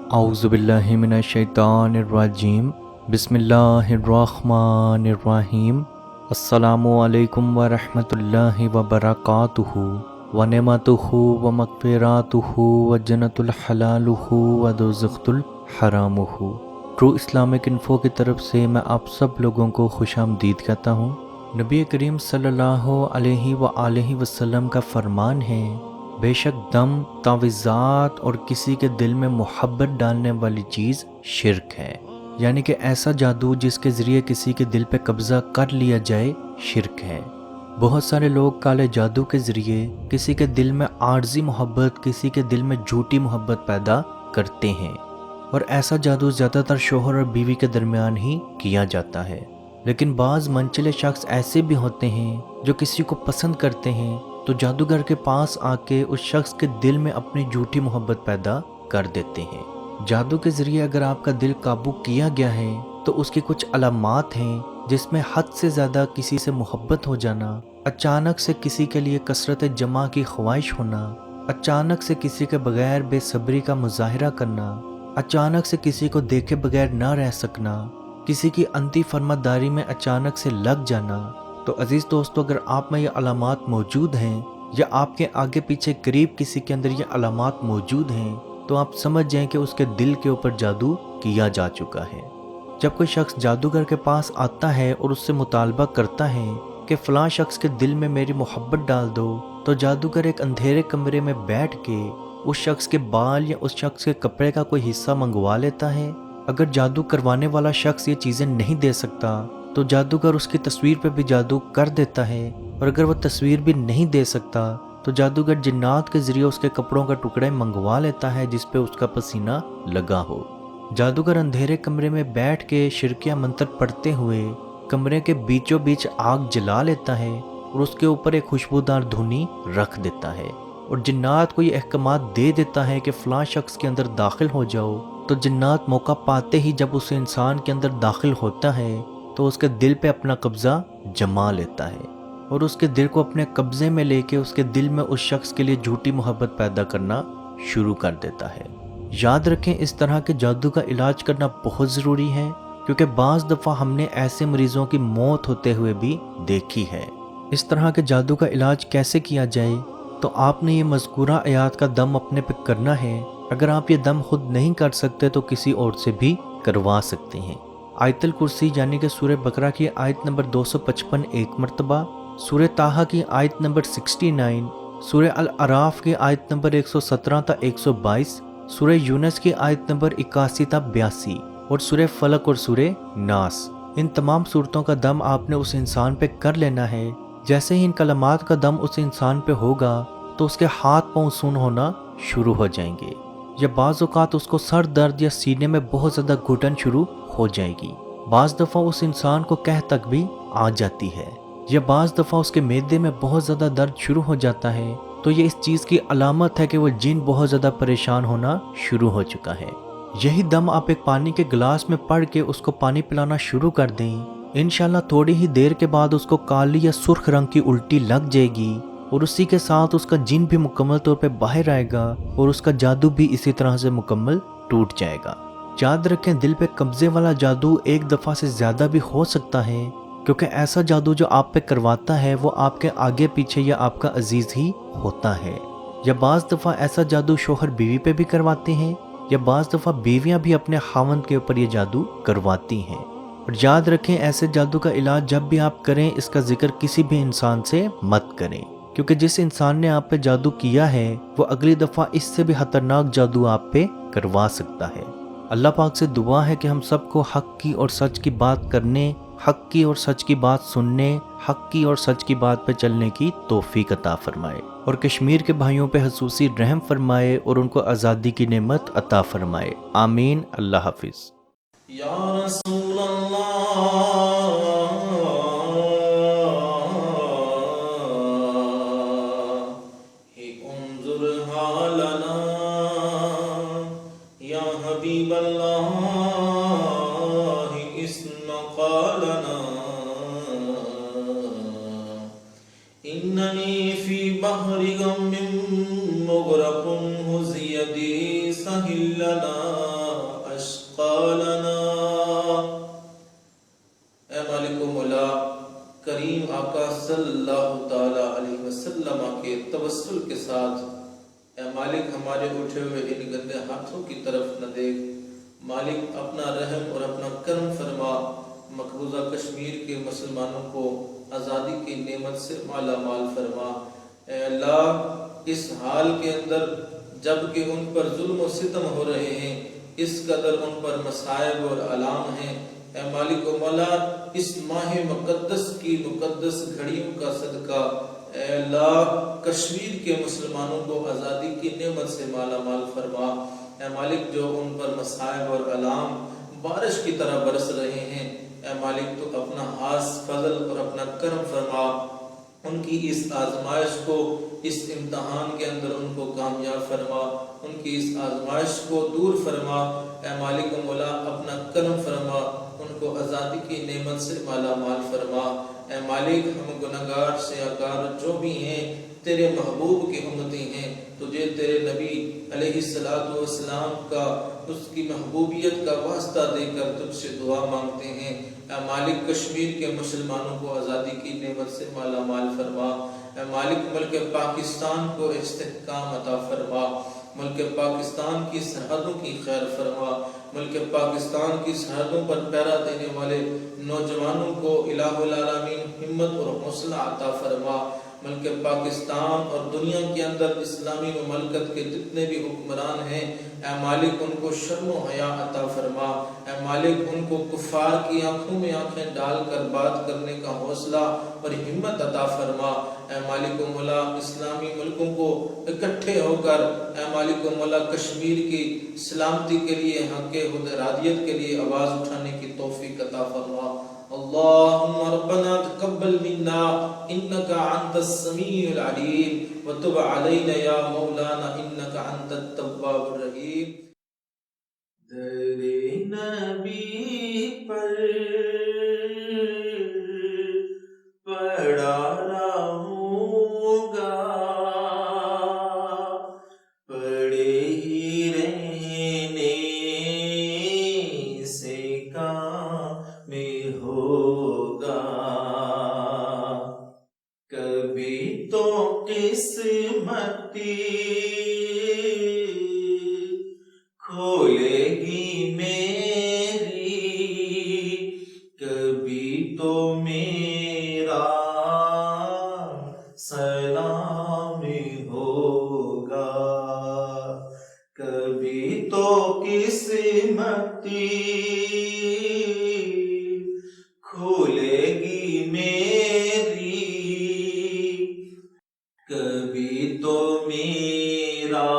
اعوذ باللہ من الشیطان الرجیم بسم اللہ الرحمن الرحیم السلام علیکم ورحمۃ اللہ وبرکاتہ ونعمتہ ومغفراتہ وجنت الحلالہ ودوزخت الحرامہ۔ ٹرو اسلامک انفو کی طرف سے میں آپ سب لوگوں کو خوش آمدید کہتا ہوں۔ نبی کریم صلی اللہ علیہ وآلہ وسلم کا فرمان ہے، بے شک دم، تعویذات اور کسی کے دل میں محبت ڈالنے والی چیز شرک ہے، یعنی کہ ایسا جادو جس کے ذریعے کسی کے دل پہ قبضہ کر لیا جائے شرک ہے۔ بہت سارے لوگ کالے جادو کے ذریعے کسی کے دل میں عارضی محبت، کسی کے دل میں جھوٹی محبت پیدا کرتے ہیں، اور ایسا جادو زیادہ تر شوہر اور بیوی کے درمیان ہی کیا جاتا ہے۔ لیکن بعض منچلے شخص ایسے بھی ہوتے ہیں جو کسی کو پسند کرتے ہیں تو جادوگر کے پاس آ کے اس شخص کے دل میں اپنی جھوٹی محبت پیدا کر دیتے ہیں۔ جادو کے ذریعے اگر آپ کا دل قابو کیا گیا ہے تو اس کی کچھ علامات ہیں، جس میں حد سے زیادہ کسی سے محبت ہو جانا، اچانک سے کسی کے لیے کثرت جمع کی خواہش ہونا، اچانک سے کسی کے بغیر بے صبری کا مظاہرہ کرنا، اچانک سے کسی کو دیکھے بغیر نہ رہ سکنا، کسی کی انتی فرمانبرداری میں اچانک سے لگ جانا۔ تو عزیز دوستو، اگر آپ میں یہ علامات موجود ہیں یا آپ کے آگے پیچھے قریب کسی کے اندر یہ علامات موجود ہیں تو آپ سمجھ جائیں کہ اس کے دل کے اوپر جادو کیا جا چکا ہے۔ جب کوئی شخص جادوگر کے پاس آتا ہے اور اس سے مطالبہ کرتا ہے کہ فلاں شخص کے دل میں میری محبت ڈال دو، تو جادوگر ایک اندھیرے کمرے میں بیٹھ کے اس شخص کے بال یا اس شخص کے کپڑے کا کوئی حصہ منگوا لیتا ہے۔ اگر جادو کروانے والا شخص یہ چیزیں نہیں دے سکتا تو جادوگر اس کی تصویر پہ بھی جادو کر دیتا ہے، اور اگر وہ تصویر بھی نہیں دے سکتا تو جادوگر جنات کے ذریعے اس کے کپڑوں کا ٹکڑے منگوا لیتا ہے جس پہ اس کا پسینہ لگا ہو۔ جادوگر اندھیرے کمرے میں بیٹھ کے شرکیہ منتر پڑھتے ہوئے کمرے کے بیچوں بیچ آگ جلا لیتا ہے اور اس کے اوپر ایک خوشبودار دھونی رکھ دیتا ہے، اور جنات کو یہ احکامات دے دیتا ہے کہ فلاں شخص کے اندر داخل ہو جاؤ۔ تو جنات موقع پاتے ہی جب اس انسان کے اندر داخل ہوتا ہے تو اس کے دل پہ اپنا قبضہ جما لیتا ہے، اور اس کے دل کو اپنے قبضے میں لے کے اس کے دل میں اس شخص کے لیے جھوٹی محبت پیدا کرنا شروع کر دیتا ہے۔ یاد رکھیں، اس طرح کے جادو کا علاج کرنا بہت ضروری ہے، کیونکہ بعض دفعہ ہم نے ایسے مریضوں کی موت ہوتے ہوئے بھی دیکھی ہے۔ اس طرح کے جادو کا علاج کیسے کیا جائے؟ تو آپ نے یہ مذکورہ آیات کا دم اپنے پہ کرنا ہے۔ اگر آپ یہ دم خود نہیں کر سکتے تو کسی اور سے بھی کروا سکتے ہیں۔ آیت الکرسی یعنی کہ سورہ بقرہ کی آیت نمبر 255 ایک مرتبہ، سورہ طٰہٰ کی آیت نمبر 69، سورہ الاعراف کی آیت نمبر 117 تا 122، سورہ یونس کی آیت نمبر 81 تا 82، اور سورہ فلق اور سورہ ناس۔ ان تمام صورتوں کا دم آپ نے اس انسان پہ کر لینا ہے۔ جیسے ہی ان کلمات کا دم اس انسان پہ ہوگا تو اس کے ہاتھ پاؤں سون ہونا شروع ہو جائیں گے، یا بعض اوقات اس کو سر درد یا سینے میں بہت زیادہ گھٹن شروع ہو جائے گی۔ بعض دفعہ اس انسان کو قحط تک بھی آ جاتی ہے، یا بعض دفعہ اس کے معدے میں بہت زیادہ درد شروع ہو جاتا ہے، تو یہ اس چیز کی علامت ہے کہ وہ جن بہت زیادہ پریشان ہونا شروع ہو چکا ہے۔ یہی دم آپ ایک پانی کے گلاس میں پڑھ کے اس کو پانی پلانا شروع کر دیں، انشاءاللہ تھوڑی ہی دیر کے بعد اس کو کالی یا سرخ رنگ کی الٹی لگ جائے گی، اور اسی کے ساتھ اس کا جن بھی مکمل طور پہ باہر آئے گا، اور اس کا جادو بھی اسی طرح سے مکمل ٹوٹ جائے گا۔ یاد رکھیں، دل پہ قبضے والا جادو ایک دفعہ سے زیادہ بھی ہو سکتا ہے، کیونکہ ایسا جادو جو آپ پہ کرواتا ہے وہ آپ کے آگے پیچھے یا آپ کا عزیز ہی ہوتا ہے، یا بعض دفعہ ایسا جادو شوہر بیوی پہ بھی کرواتے ہیں، یا بعض دفعہ بیویاں بھی اپنے خاوند کے اوپر یہ جادو کرواتی ہیں۔ اور یاد رکھیں، ایسے جادو کا علاج جب بھی آپ کریں اس کا ذکر کسی بھی انسان سے مت کریں، کیونکہ جس انسان نے آپ پہ جادو کیا ہے وہ اگلی دفعہ اس سے بھی خطرناک جادو آپ پہ کروا سکتا ہے۔ اللہ پاک سے دعا ہے کہ ہم سب کو حق کی اور سچ کی بات کرنے، حق کی اور سچ کی بات سننے، حق کی اور سچ کی بات پہ چلنے کی توفیق عطا فرمائے، اور کشمیر کے بھائیوں پہ خصوصی رحم فرمائے اور ان کو آزادی کی نعمت عطا فرمائے، آمین۔ اللہ حافظ۔ یا رسول اللہ انظر حالنا، یا حبیب اللہ اسمع قالنا، اننی فی بحر غم مغرق، ہز یدی سہل لنا۔ صلی اللہ تعالی علیہ وسلم کے توسل کے ساتھ اے مالک ہمارے اٹھے ہوئے ان گندے ہاتھوں کی طرف نہ دیکھ، مالک اپنا رحم اور اپنا کرم فرما، مقبوضہ کشمیر کے مسلمانوں کو آزادی کی نعمت سے مالا مال فرما۔ اے اللہ اس حال کے اندر جب کہ ان پر ظلم و ستم ہو رہے ہیں، اس قدر ان پر مصائب اور آلام ہیں، اے مالک و مولا اس ماہ مقدس کی مقدس گھڑیوں کا صدقہ اے اللہ کشمیر کے مسلمانوں کو آزادی کی نعمت سے مالا مال فرما۔ اے مالک جو ان پر مصائب اور آلام بارش کی طرح برس رہے ہیں، اے مالک تو اپنا خاص فضل اور اپنا کرم فرما، ان کی اس آزمائش کو، اس امتحان کے اندر ان کو کامیاب فرما، ان کی اس آزمائش کو دور فرما۔ اے مالک و مولا اپنا کرم فرما، ان کو آزادی کی نعمت سے مالا مال فرما۔ اے مالک ہم گناہگار سیاہکار جو بھی ہیں تیرے محبوب کی امتی ہیں، تجھے تیرے نبی علیہ السلام کا اس کی محبوبیت کا واسطہ دے کر تجھ سے دعا مانگتے ہیں۔ اے مالک کشمیر کے مسلمانوں کو آزادی کی نعمت سے مالا مال فرما۔ اے مالک ملک پاکستان کو استحکام عطا فرما، ملک پاکستان کی سرحدوں کی خیر فرما، ملک پاکستان کی سرحدوں پر پہرا دینے والے نوجوانوں کو الہ العالمین ہمت اور حوصلہ عطا فرما۔ ملک پاکستان اور دنیا کے اندر اسلامی مملکت کے جتنے بھی حکمران ہیں، اے مالک ان کو شرم و حیا عطا فرما۔ اے مالک ان کو کفار کی آنکھوں میں آنکھیں ڈال کر بات کرنے کا حوصلہ اور ہمت عطا فرما۔ اے مالک و مولا اسلامی ملکوں کو اکٹھے ہو کر اے مالک و مولا کشمیر کی سلامتی کے لیے، حق ارادیت کے لیے آواز اٹھانے کی توفیق عطا فرما۔ اللہم ربنا تقبل منا انک انت السمیع العلیم وتب علینا یا مولانا انک انت التواب الرحیم۔ در نبی پر پڑا رہوں گا، پڑے ہی رہنے سے کام ہوگا، کبھی تو قسمتی کھولے گی میری، کبھی تو میرا سلام ہوگا، کبھی تو قسمتی کھولے گی میری، کبھی تو میرا